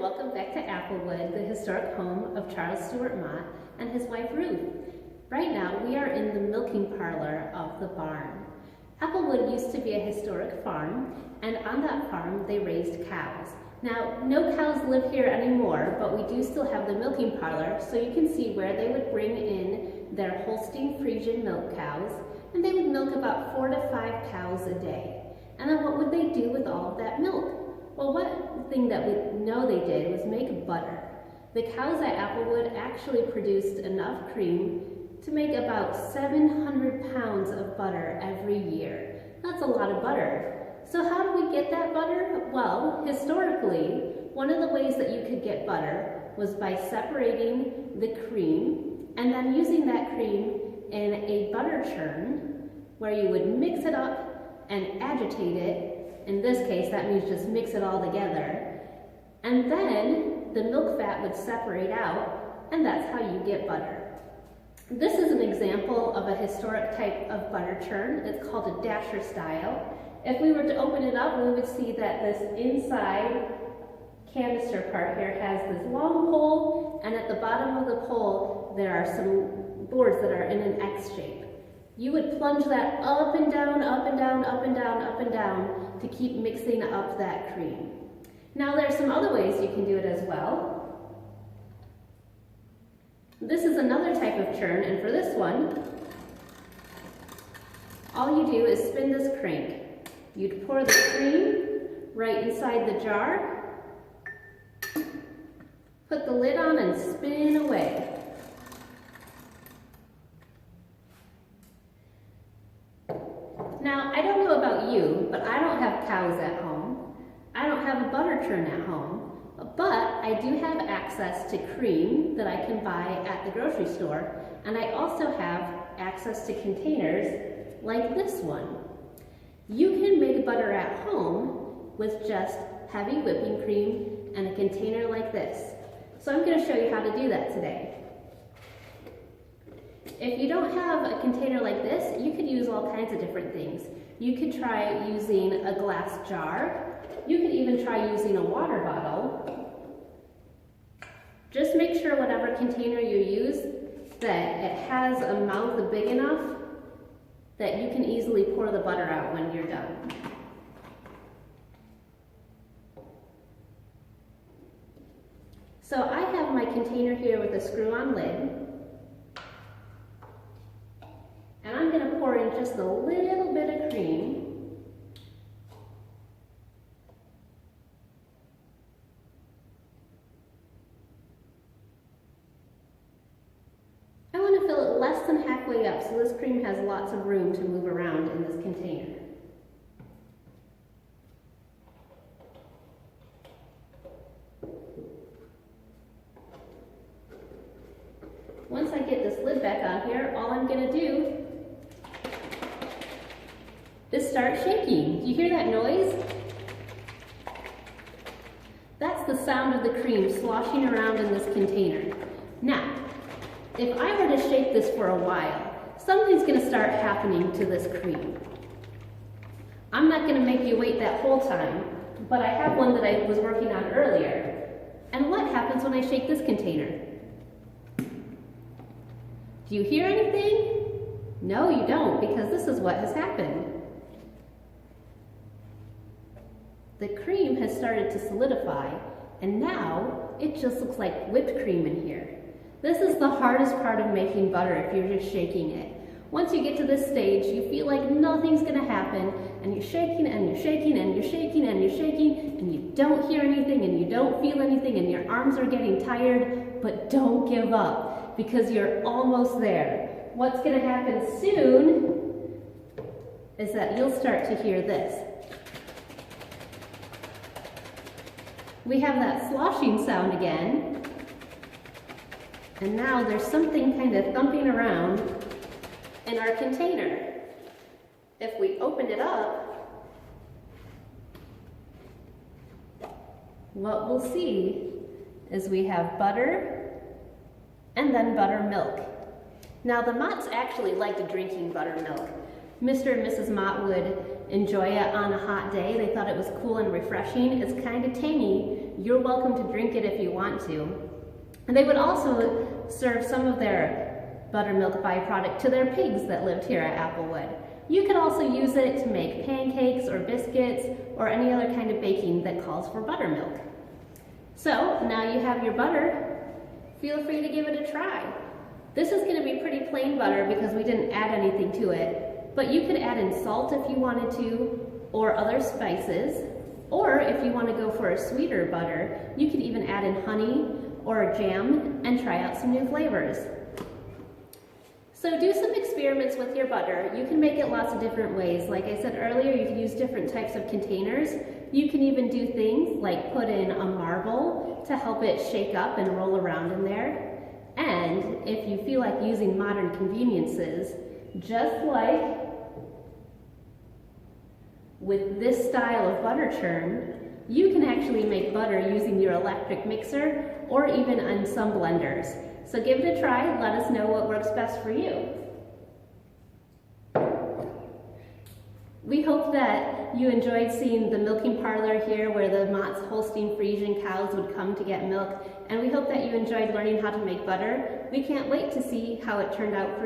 welcome back to Applewood, the historic home of Charles Stewart Mott and his wife Ruth. Right now we are in the milking parlor of the barn. Applewood used to be a historic farm, and on that farm they raised cows. Now, no cows live here anymore, but we do still have the milking parlor, so you can see where they would bring in their Holstein Friesian milk cows, and they would milk about 4 to 5 cows a day. And then what would they do with all of that milk? Well, one thing that we know they did was make butter. The cows at Applewood actually produced enough cream to make about 700 pounds of butter every year. That's a lot of butter. So how do we get that butter? Well, historically, one of the ways that you could get butter was by separating the cream and then using that cream in a butter churn where you would mix it up and agitate it. In this case, that means just mix it all together. And then the milk fat would separate out, and that's how you get butter. This is an example of a historic type of butter churn. It's called a dasher style. If we were to open it up, we would see that this inside canister part here has this long pole, and at the bottom of the pole, there are some boards that are in an X shape. You would plunge that up and down, up and down, up and down, up and down to keep mixing up that cream. Now there's some other ways you can do it as well. This is another type of churn, and for this one, all you do is spin this crank. You'd pour the cream right inside the jar, put the lid on and spin away. Now, I don't know about you, but I don't have cows at home. I don't have a butter churn at home, but I do have access to cream that I can buy at the grocery store, and I also have access to containers like this one. You can make butter at home with just heavy whipping cream and a container like this. So I'm going to show you how to do that today. If you don't have a container like this, you could use all kinds of different things. You could try using a glass jar. You could even try using a water bottle. Just make sure whatever container you use that it has a mouth big enough that you can easily pour the butter out when you're done. So I have my container here with a screw-on lid. And I'm going to pour in just a little bit of cream. I want to fill it less than halfway up so this cream has lots of room to move around in this container. Once I get this lid back on here, all I'm going to do is start shaking. Do you hear that noise? That's the sound of the cream sloshing around in this container. Now, if I were to shake this for a while, something's going to start happening to this cream. I'm not going to make you wait that whole time, but I have one that I was working on earlier. And what happens when I shake this container? Do you hear anything? No, you don't, because this is what has happened. The cream has started to solidify, and now it just looks like whipped cream in here. This is the hardest part of making butter if you're just shaking it. Once you get to this stage, you feel like nothing's going to happen, and you're shaking and you're shaking and you're shaking and you're shaking, and you don't hear anything and you don't feel anything, and your arms are getting tired, but don't give up, because you're almost there. What's going to happen soon is that you'll start to hear this. We have that sloshing sound again, and now there's something kind of thumping around in our container. If we open it up, what we'll see is we have butter and then buttermilk. Now the Motts actually liked drinking buttermilk. Mr. and Mrs. Mott would enjoy it on a hot day. They thought it was cool and refreshing. It's kind of tangy. You're welcome to drink it if you want to. And they would also serve some of their buttermilk byproduct to their pigs that lived here at Applewood. You could also use it to make pancakes or biscuits or any other kind of baking that calls for buttermilk. So now you have your butter, feel free to give it a try. This is going to be pretty plain butter because we didn't add anything to it, but you could add in salt if you wanted to, or other spices, or if you want to go for a sweeter butter, you could even add in honey or jam and try out some new flavors. So do some experiments with your butter. You can make it lots of different ways. Like I said earlier, you can use different types of containers. You can even do things like put in a marble to help it shake up and roll around in there. And if you feel like using modern conveniences, just like with this style of butter churn, you can actually make butter using your electric mixer or even on some blenders. So give it a try, let us know what works best for you. We hope that you enjoyed seeing the milking parlor here where the Motts Holstein Friesian cows would come to get milk, and we hope that you enjoyed learning how to make butter. We can't wait to see how it turned out for you.